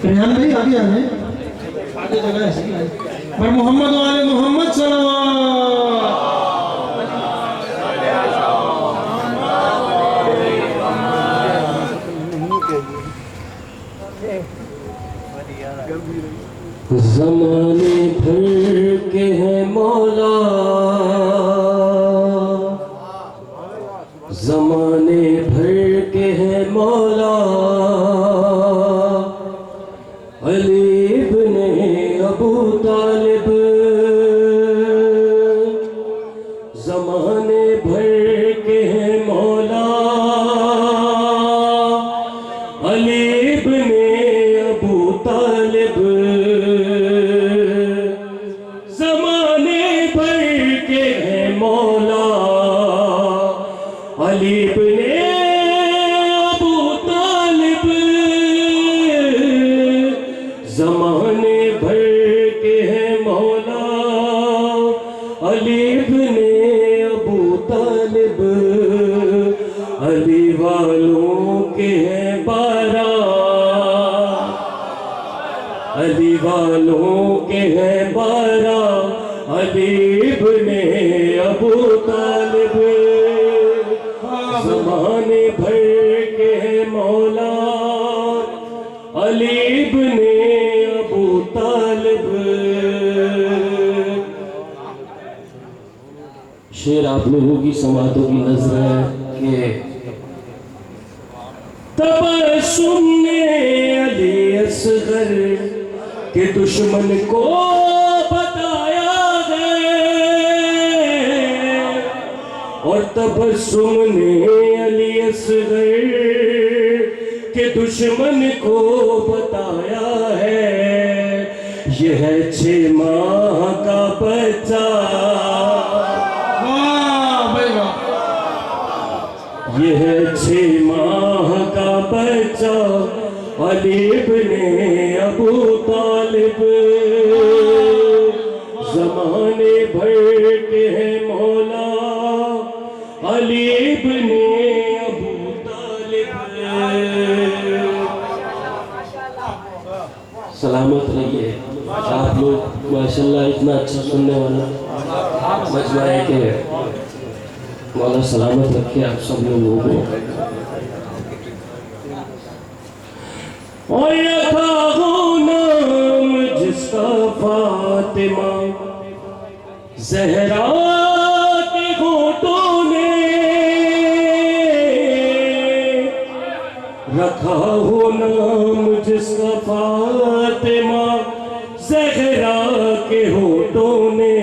रेहान भाई आगे आ गए, आगे जगह है पर मोहम्मद वाले मोहम्मद सल्लल्लाहु ज़माने भर के हैं मौला, ज़माने भर के हैं मौला, अली इब्ने अबू तालिब। ज़माने भर के हैं मौला, अली इब्ने अबू तालिब। ज़माने भर के हैं मौला, अली इब्ने अबू तालिब। ज़माने भर के हैं मौला, अली इब्ने अबू तालिब। अली वालों के हैं बारह, अली वालों के हैं बारह, अली इब्ने अबू तालिब। ज़माने भर के हैं मौला, अली इब्ने अबू तालिब। शेर आप लोगों की समातों की नजर है कि तबस्सुम ने अली असगर के दुश्मन को बताया है, और तबस्सुम ने अली असगर के दुश्मन को बताया है। यह है 6 माह का बच्चा, यह है 6 माह का बच्चा, अली इब्ने अबू तालिब। ज़माने भर के हैं मौला, अली इब्ने अबू तालिब। सलामत रहिए आप लोग, माशाल्लाह इतना अच्छा सुनने वाला मजमा है कि मौला सलामत रखे आप सब लोगों को। और रखा हो नाम जिसका फातिमा ज़हरा के होठों ने, रखा हो नाम जिसका फातिमा ज़हरा के होठों ने।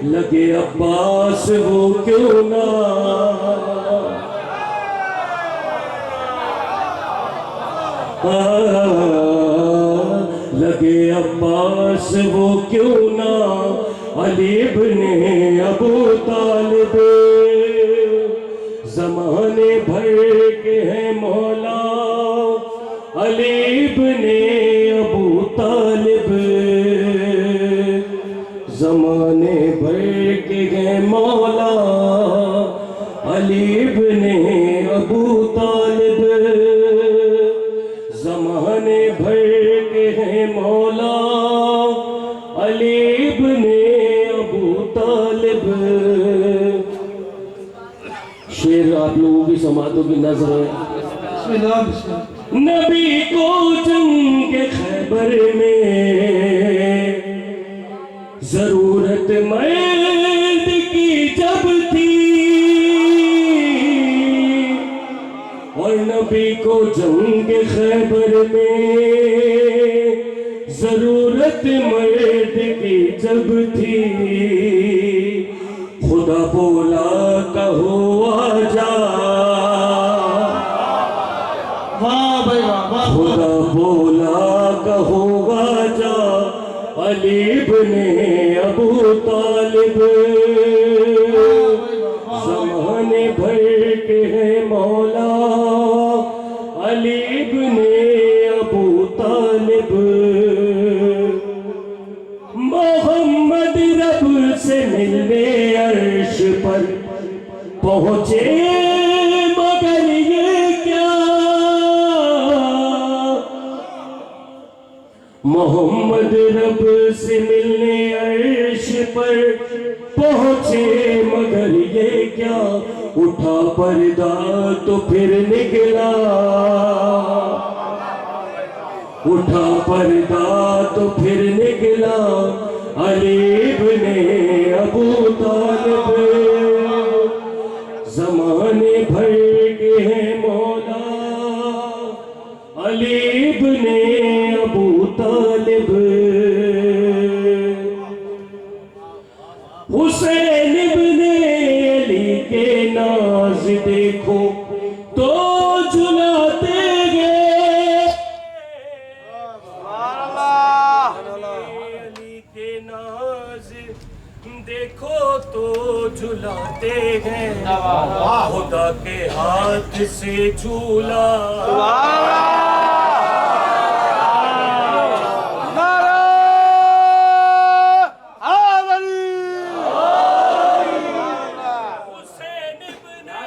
लगे अब्बास हो क्यों ना, लगे अब्बास वो क्यों ना, अली इब्ने अबू तालिब। ज़माने भर के हैं मौला, अली इब्ने अबू तालिब। ज़माने भर के हैं मौला, अली इब्ने अबू तालिब। ज़माने भर के हैं मौला, अली इब्ने अबू तालिब। शेर आप लोगों की समातों की नजर है। नबी को जंग खैबर में जरूरत मर्द की जब थी, और नबी को जंग खैबर में जरूरत मर्द की जब थी। खुदा बोला कहो आजा, वाह भाई वाह, खुदा बोला कहो आजा, अली इब्ने अबू तालिब। ज़माने भर के हैं मौला, अली इब्ने अबू तालिब। मोहम्मद रब से मिलने अर्श पर पहुँचे, मगर ये क्या मोहम्मद रब से मिलने अर्श पर पहुंचे, मगर ये क्या उठा पर्दा तो फिर निकला, उठा पर्दा तो फिर निकला अली इब्ने अबू तालिब। ज़माने भर के हैं मौला अली इब्ने अबू तालिब। हुसैन इब्ने अली के नाज देखो तो झुलाते गए, अली के नाज देखो तो झुलाते हैं, खुदा के हाथ से झूला। हुसैन इब्ने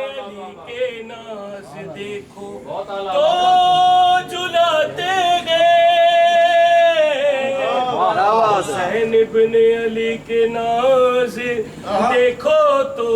अली के नाज देखो तो झुलाते गए, हुसैन इब्ने अली के नाज देखो तो